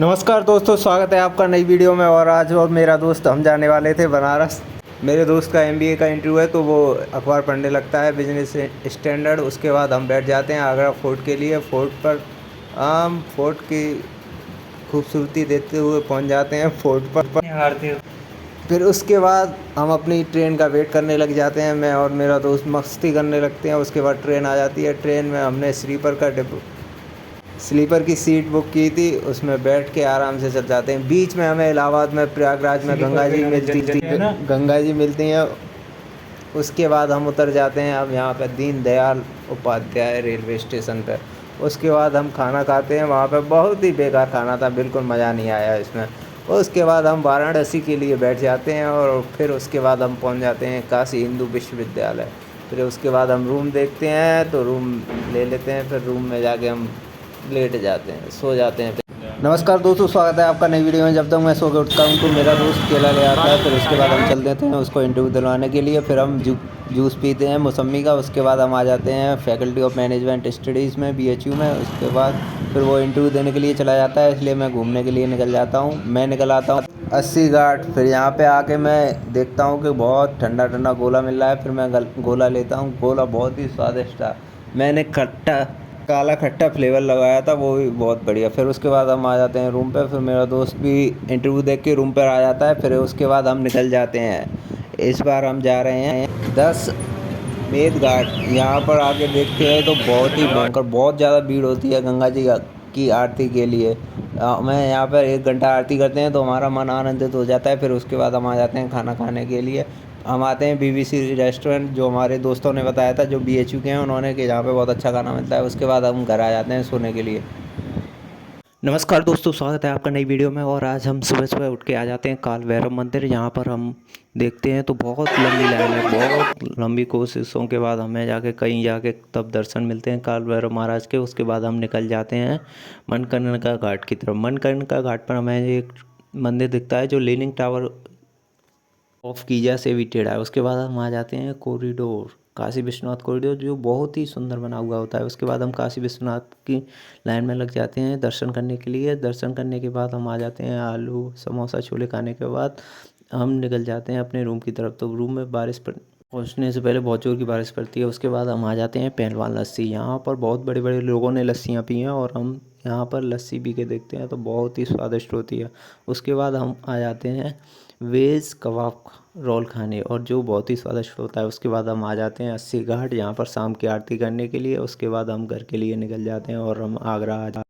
नमस्कार दोस्तों, स्वागत है आपका नई वीडियो में। और आज और मेरा दोस्त हम जाने वाले थे बनारस। मेरे दोस्त का एमबीए का इंटरव्यू है, तो वो अखबार पढ़ने लगता है, बिजनेस स्टैंडर्ड। उसके बाद हम बैठ जाते हैं आगरा फोर्ट के लिए। फोर्ट पर हम फोर्ट की खूबसूरती देखते हुए पहुंच जाते हैं फोर्ट पर हारते। फिर उसके बाद हम अपनी ट्रेन का वेट करने लग जाते हैं। मैं और मेरा दोस्त मस्ती करने लगते हैं। उसके बाद ट्रेन आ जाती है। ट्रेन में हमने स्लीपर की सीट बुक की थी, उसमें बैठ के आराम से चल जाते हैं। बीच में हमें इलाहाबाद में प्रयागराज में गंगा जी मिलती हैं। उसके बाद हम उतर जाते हैं अब यहाँ पर दीन दयाल उपाध्याय रेलवे स्टेशन पर। उसके बाद हम खाना खाते हैं। वहाँ पर बहुत ही बेकार खाना था, बिल्कुल मज़ा नहीं आया इसमें। उसके बाद हम वाराणसी के लिए बैठ जाते हैं और फिर उसके बाद हम पहुँच जाते हैं काशी हिंदू विश्वविद्यालय। फिर उसके बाद हम रूम देखते हैं, तो रूम ले लेते हैं। फिर रूम में जाके हम लेट जाते हैं, सो जाते हैं। नमस्कार दोस्तों, स्वागत है आपका नई वीडियो में। जब तक मैं सो के उठता हूँ तो मेरा दोस्त केला ले आता है। फिर उसके बाद हम चल देते हैं उसको इंटरव्यू दिलवाने के लिए। फिर हम जूस पीते हैं मौसम्मी का। उसके बाद हम आ जाते हैं फैकल्टी ऑफ मैनेजमेंट स्टडीज़ में, BHU में। उसके बाद फिर वो इंटरव्यू देने के लिए चला जाता है, इसलिए मैं घूमने के लिए निकल जाता हूँ। मैं निकल आता हूँ 80 घाट। फिर यहाँ पे आके मैं देखता हूँ कि बहुत ठंडा ठंडा गोला मिल रहा है। फिर मैं गोला लेता हूँ। गोला बहुत ही स्वादिष्ट था। मैंने काला खट्टा फ्लेवर लगाया था, वो भी बहुत बढ़िया। फिर उसके बाद हम आ जाते हैं रूम पे। फिर मेरा दोस्त भी इंटरव्यू देख के रूम पर आ जाता है। फिर उसके बाद हम निकल जाते हैं। इस बार हम जा रहे हैं 10 मेद घाट। यहाँ पर आके देखते हैं तो बहुत ही भयंकर, बहुत ज़्यादा भीड़ होती है गंगा जी की आरती के लिए। मैं यहाँ पर 1 घंटा आरती करते हैं तो हमारा मन आनंदित हो जाता है। फिर उसके बाद हम आ जाते हैं खाना खाने के लिए। हम आते हैं BBC रेस्टोरेंट, जो हमारे दोस्तों ने बताया था, जो BHU के हैं उन्होंने, कि जहाँ पे बहुत अच्छा खाना मिलता है। उसके बाद हम घर आ जाते हैं सोने के लिए। नमस्कार दोस्तों, स्वागत है आपका नई वीडियो में। और आज हम सुबह सुबह उठ के आ जाते हैं काल भैरव मंदिर। यहाँ पर हम देखते हैं तो बहुत लंबी लाइन है। बहुत लंबी कोशिशों के बाद हमें जाके कहीं जाके तब दर्शन मिलते हैं काल भैरव महाराज के। उसके बाद हम निकल जाते हैं मणिकर्णिका घाट की तरफ। मणिकर्णिका घाट पर हमें एक मंदिर दिखता है जो लीनिंग टावर ऑफ गीजा से भी टेढ़ा है। उसके बाद हम आ जाते हैं कॉरिडोर, काशी विश्वनाथ कॉरिडोर, जो बहुत ही सुंदर बना हुआ होता है। उसके बाद हम काशी विश्वनाथ की लाइन में लग जाते हैं दर्शन करने के लिए। दर्शन करने के बाद हम आ जाते हैं आलू समोसा छोले खाने के बाद हम निकल जाते हैं अपने रूम की तरफ। तो रूम में पहुंचने से पहले बहुत जोर की बारिश पड़ती है। उसके बाद हम आ जाते हैं पहलवान लस्सी। यहाँ पर बहुत बड़े बड़े लोगों ने लस्सियाँ पी हैं और हम यहाँ पर लस्सी पी के देखते हैं तो बहुत ही स्वादिष्ट होती है। उसके बाद हम आ जाते हैं वेज कबाब रोल खाने, और जो बहुत ही स्वादिष्ट होता है। उसके बाद हम आ जाते हैं 80 घाट, यहाँ पर शाम की आरती करने के लिए। उसके बाद हम घर के लिए निकल जाते हैं और हम आगरा